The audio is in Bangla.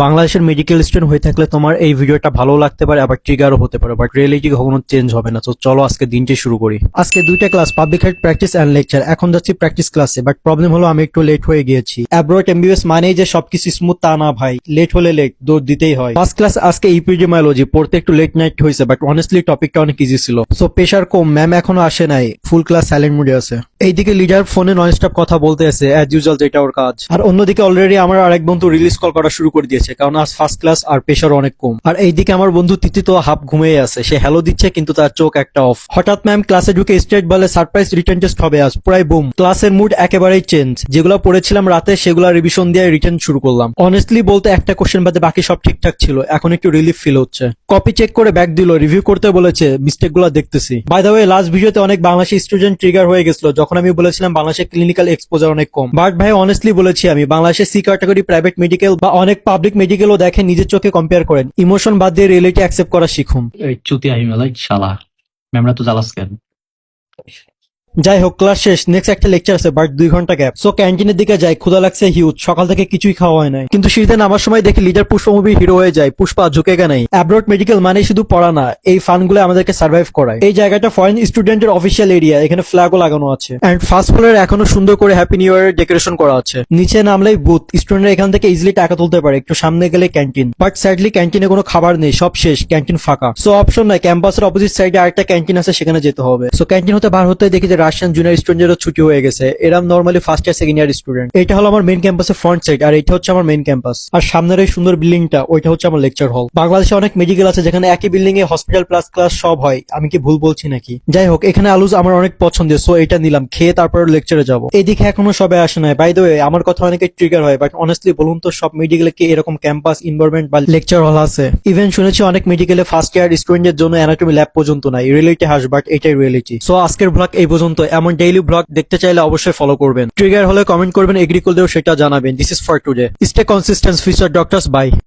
বাংলাদেশের মেডিকেল স্টুডেন্ট হয়ে থাকলে তোমার এই ভিডিওটা ভালো লাগতে পারে, আবার ট্রিগারও হতে পারে, বাট রিয়েলিটি কখনো চেঞ্জ হবে না। তো চলো আজকে দিনটি শুরু করি। আজকে দুইটা class, public health practice and lecture. এখন যাচ্ছি প্র্যাকটিস ক্লাসে, বাট প্রবলেম হলো আমি একটু লেট হয়ে গিয়েছি। অ্যাব্রয়েড এমবিবিএস মানেই যে সবকিছু স্মুথ তা না ভাই, লেট হলে লেট, দৌড় দিতেই হয়। ফার্স্ট ক্লাস আজকে ইপিডেমিওলজি, পড়তে একটু লেট নাইট হয়েছে, বাট অনেস্টলি টপিকটা অনেক ইজি ছিল। সো প্রেশার কম, ম্যাম এখনো আসে নাই, ফুল ক্লাস সাইলেন্ট মুডে আছে। এইদিকে লিডার ফোনে নন স্টপ কথা বলতে আছে অ্যাজ ইউজুয়াল, যেটা ওর কাজ। আর অন্যদিকে অলরেডি আমার আরেক বন্ধু রিলিজ কল করা শুরু করে দিয়েছে, কারণ আজ ফার্স্ট ক্লাস আর প্রেশার অনেক কম। আর এইদিকে আমার বন্ধু তিতি তো হাফ ঘুমিয়ে আছে, সে হ্যালো দিচ্ছে কিন্তু তার চোখ একটা অফ। হঠাৎ ম্যাম ক্লাসে ঢুকে স্ট্রেট বলে সারপ্রাইজ রিটেন টেস্ট হবে আজ, পুরাই বুম। ক্লাসের মুড একেবারেই চেঞ্জ। যেগুলো পড়েছিলাম রাতে সেগুলো রিভিশন দিয়ে রিটেন শুরু করলাম। অনেস্টলি বলতে একটা কোশ্চেন বাদে বাকি সব ঠিকঠাক ছিল, এখন একটু রিলিফ ফিল হচ্ছে। কপি চেক করে ব্যাক দিল, রিভিউ করতে বলেছে, মিস্টেক গুলো দেখতেছি। বাই দ্য ওয়ে, লাস্ট ভিডিওতে অনেক বাংলাদেশি স্টুডেন্ট ট্রিগার হয়ে গেছিল যখন আমি বলেছিলাম বাংলাদেশে ক্লিনিক্যাল এক্সপোজার অনেক কম। বাট ভাই অনেস্টলি বলেছি আমি, বাংলাদেশে সি ক্যাটাগরি প্রাইভেট মেডিকেল বা অনেক পাবলিক মেডিকেলও দেখে নিজের চোখে কম্পেয়ার করেন। ইমোশন বাদ দিয়ে রিয়েলিটি অ্যাকসেপ্ট করা শিখুন। এই চুতি আহিমেলাই শালা ম্যামরা তো জ্বালাস কেন? যাই হোক, ক্লাস শেষ, নেক্সট একটা লেকচার আছে, বাট 2 ঘন্টা গ্যাপ। সো ক্যান্টিনের দিকে যাই, ক্ষুধা লাগছে হিউজ, সকাল থেকে কিছুই খাওয়া হয় নাই। কিন্তু সিঁড়িতে নামার সময় দেখি লিডার পুষ্পা মুভি হিরো হয়ে যায়, পুষ্পা ঝুঁকেগা নাই। অ্যাব্রড মেডিকেল মানে শুধু পড়া না, এই ফানগুলো আমাদেরকে সার্ভাইভ করায়। এই জায়গাটা ফরেন স্টুডেন্টের অফিসিয়াল এরিয়া, এখানে ফ্ল্যাগও লাগানো আছে। এন্ড ফার্স্ট ফ্লোরে এখনো সুন্দর করে হ্যাপি নিউ ইয়ার ডেকোরেশন করা আছে। নিচে নামলেই বুথ, স্টুডেন্টরা এখান থেকে ইজিলি টাকা তুলতে পারে। একটু সামনে গেলে ক্যান্টিন, বাট স্যাডলি ক্যান্টিনে কোনো খাবার নেই, সব শেষ, ক্যান্টিন ফাঁকা। সো অপশন নাই, ক্যাম্পাসের অপোজিট সাইডে আরেকটা ক্যান্টিন আছে, সেখানে যেতে হবে। সো ক্যান্টিন হতে বার হতে দেখি যে রাশিয়ান জুনিয়র স্টুডেন্টেরও ছুটি হয়ে গেছে। এরা normally first year second year student. এটা হলো আমার মেইন ক্যাম্পাসের ফ্রন্ট সাইড, আর এটা হচ্ছে আমার মেইন ক্যাম্পাস। আর সামনের এই সুন্দর বিল্ডিংটা, ওইটা হচ্ছে আমার লেকচার হল। বাংলাদেশে অনেক মেডিকেল আছে যেখানে একই building a hospital plus class সব হয়, আমি কি ভুল বলছি নাকি? যাই হোক, এখানে আলুজ আমার অনেক পছন্দের, সো এটা নিলাম, খেয়ে তারপর লেকচারে যাবো। এদিকে এখনো সবাই আসে নাই। বাই দ্য ওয়ে, আমার কথা অনেকে ট্রিগার হয়, বাট অনেস্টলি বলুন তো, সব মেডিকেলে কি এরকম ক্যাম্পাস এনভায়রনমেন্ট বা লেকচার হল আছে? ইভেন শুনেছি অনেক মেডিকেলে ফার্স্ট ইয়ার স্টুডেন্টের জন্য অ্যানাটমি ল্যাব পর্যন্ত নাই। রিয়েলিটি হাস, বাট এটাই রিয়েলিটি। সো আজকের ব্লগ এই পর্যন্ত। এমন ডেইলি ব্লগ দেখতে চাইলে অবশ্যই ফলো করবেন। ট্রিগার হলে কমেন্ট করবেন, এগ্রি করলেও সেটা জানাবেন। This is for today. Stay consistent, future doctors, by.